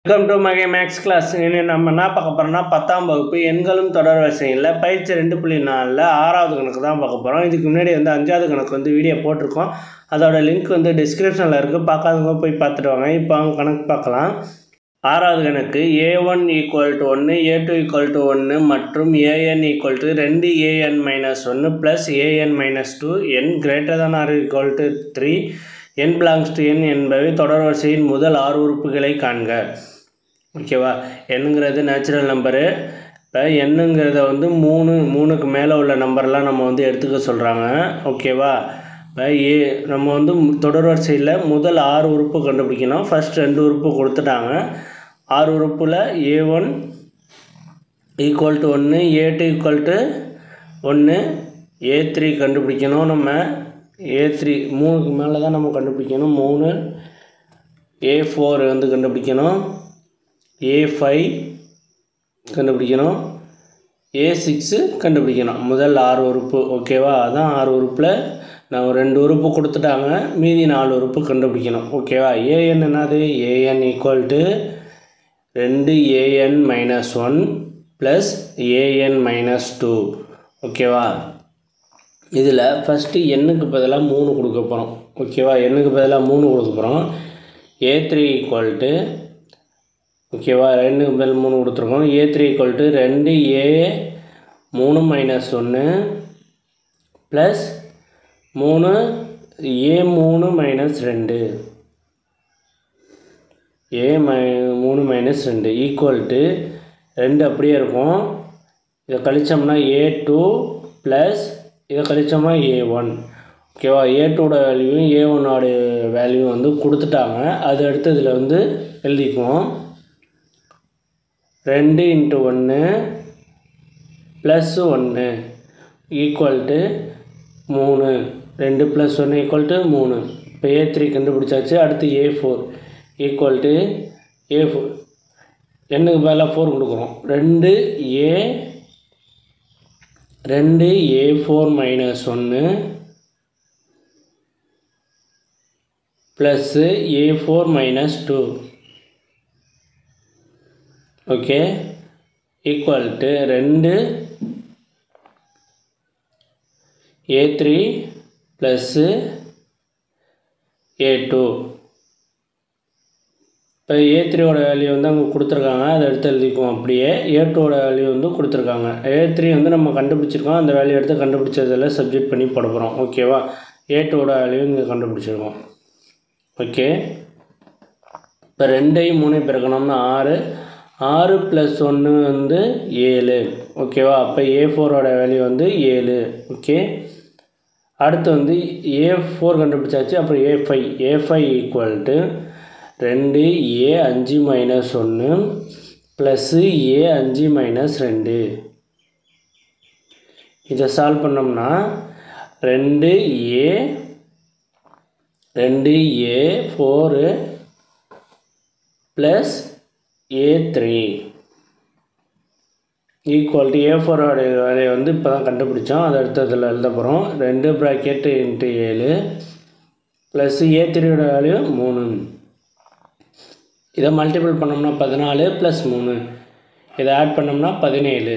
Welcome to மகே maths class. இனி நம்ம என்ன பார்க்க போகிறோம்னா 10ஆம் வகுப்பு எண்களும் தொடர் வரிசையில் பயிற்சி 2.4 6வது கணக்கு தான் பார்க்க போகிறோம். இதுக்கு முன்னாடி 5வது கணக்கு வீடியோ போட்டிருக்கோம். அதோட லிங்க் டிஸ்கிரிப்ஷனில் இருக்குது, பார்க்காதவங்க போய் பார்த்துட்டு வாங்க. இப்போ அவங்க கணக்கு பார்க்கலாம். 6வது கணக்கு a1 = 1 a2 = 1 மற்றும் an = 2an-1 + an-2 n ≥ 3 n belongs to n என்பவை தொடர் வரிசையின் முதல் 6 உறுப்புகளை காண்க. ஓகேவா? என்னங்கிறது நேச்சுரல் நம்பரு. இப்போ என்னங்கிறத 3க்கு மேலே உள்ள நம்பர்லாம் நம்ம எடுத்துக்க சொல்கிறாங்க. ஓகேவா? இப்போ நம்ம தொடர் வரிசையில் முதல் 6 உறுப்பு கண்டுபிடிக்கணும். ஃபஸ்ட் 2 உறுப்பு கொடுத்துட்டாங்க. 6 உறுப்பில் a1 = 1 a2 = 1 a3 கண்டுபிடிக்கணும். நம்ம a3 3க்கு மேலே தான் நம்ம கண்டுபிடிக்கணும். 3 a4 கண்டுபிடிக்கணும். a5 கண்டுபிடிக்கணும். a6 கண்டுபிடிக்கணும். முதல் 6 உறுப்பு. ஓகேவா? அதான் 6 உறுப்பில் நான் 2 உறுப்பு கொடுத்துட்டாங்க, மீதி 4 உறுப்பு கண்டுபிடிக்கணும். ஓகேவா? an என்னது? an = 2an-1 + an-2. ஓகேவா? இதில் ஃபஸ்ட்டு எண்ணுக்கு பதிலாக 3 கொடுக்க போகிறோம். ஓகேவா? எண்ணுக்கு பதிலாக 3 கொடுக்க போகிறோம். a3 = ஓகேவா? 2க்கு பதில் 3 கொடுத்துருக்கோம். a3 = 2a3 - 1 + 3 a3 - 2 a3 - 2 2 அப்படியே இருக்கும். இதை கழிச்சோம்னா a2 + இதை கழிச்சோம்னா a1. ஓகேவா? a2ஓட வேல்யூவும் a1ஓட வேல்யூவும் கொடுத்துட்டாங்க. அது அடுத்து இதில் எழுதிக்குவோம். 2 × 1 + 1 = 3. 2 + 1 = 3. இப்போ a3 கண்டுபிடிச்சாச்சு. அடுத்து a4 = a4 எண்ணுக்கு பதிலாக 4 கொடுக்குறோம். 2a4 - 1 + a4 - 2 okay = 2 a3 + a2. இப்போ a3ஓட வேல்யூ அங்கே கொடுத்துருக்காங்க, அதை எடுத்து எழுதிக்குவோம். அப்படியே a2ஓட வேல்யூ கொடுத்துருக்காங்க. a3 நம்ம கண்டுபிடிச்சிருக்கோம், அந்த வேல்யூ எடுத்து கண்டுபிடிச்சதில் சப்ஜெக்ட் பண்ணி போட போகிறோம். ஓகேவா? a2ஓட வேல்யூ இங்கே கண்டுபிடிச்சிருக்கோம். ஓகே, இப்போ 2ஐயும் 3ஐயும் பெருக்கணும்னா 6 6 + 1 7. ஓகேவா? அப்போ a4ஓட வேல்யூ 7. ஓகே, அடுத்து a4 கண்டுபிடிச்சாச்சு. அப்புறம் a5 = 2a5 - 1 + a5 - 2. இதை சால்வ் பண்ணோம்னா 2a4 + a3 = a4ஓட வேலையை இப்போ தான் கண்டுபிடிச்சோம். அதை அடுத்து அதில் எழுத போகிறோம். 2 × 7 + a3ஓட வேல்யூ 3. இதை மல்டிபிள் பண்ணோம்னா 14 + 3. இதை ஆட் பண்ணோம்னா 17.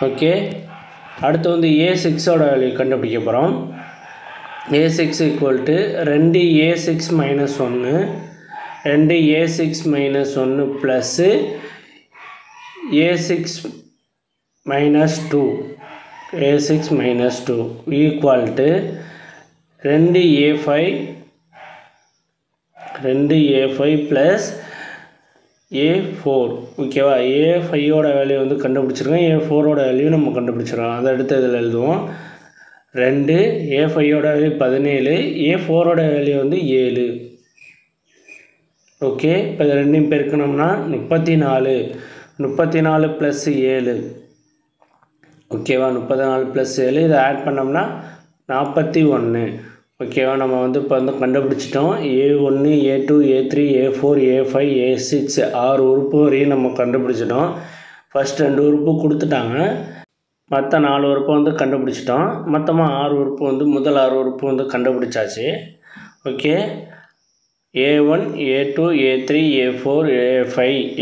ஓகே, அடுத்து a6ஓட வேல்யூ கண்டுபிடிக்க போகிறோம். a6 = 2a6 - 1 2a6 - 1 + a6 - 2 a6 - 2 = 2a5 + a4. ஓகேவா? a5ஓட வேல்யூ கண்டுபிடிச்சிருக்கோம், a4ஓட வேல்யூ நம்ம கண்டுபிடிச்சிருக்கோம். அதை அடுத்து இதில் எழுதுவோம். 2 a5ஓட வேல்யூ 17 a4ஓட வேல்யூ 7. ஓகே, இப்போ இது ரெண்டையும் பெருக்கணும்னா 34 34 + 7. ஓகேவா? 34 + 7 இதை ஆட் பண்ணோம்னா 41. ஓகேவா? நம்ம இப்போ கண்டுபிடிச்சிட்டோம். a1 a2 a3 a4 a5 a6 6 உறுப்பு வரையும் நம்ம கண்டுபிடிச்சிட்டோம். ஃபஸ்ட் 2 உறுப்பு கொடுத்துட்டாங்க, மற்ற 4 உறுப்பு கண்டுபிடிச்சிட்டோம். மொத்தமாக 6 உறுப்பு முதல் 6 உறுப்பு கண்டுபிடிச்சாச்சு. Okay, A1 A2 A3 A4 A5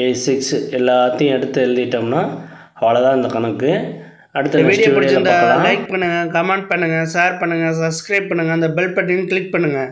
A6 எல்லாத்தையும் எடுத்து எழுதிட்டோம்னா அவ்வளோதான் இந்த கணக்கு. அடுத்த வீடியோ பிடிச்சிருந்தா லைக் பண்ணுங்கள், கமெண்ட் பண்ணுங்கள், ஷேர் பண்ணுங்கள், சப்ஸ்கிரைப் பண்ணுங்கள், அந்த பெல் பட்டனையும் கிளிக் பண்ணுங்கள்.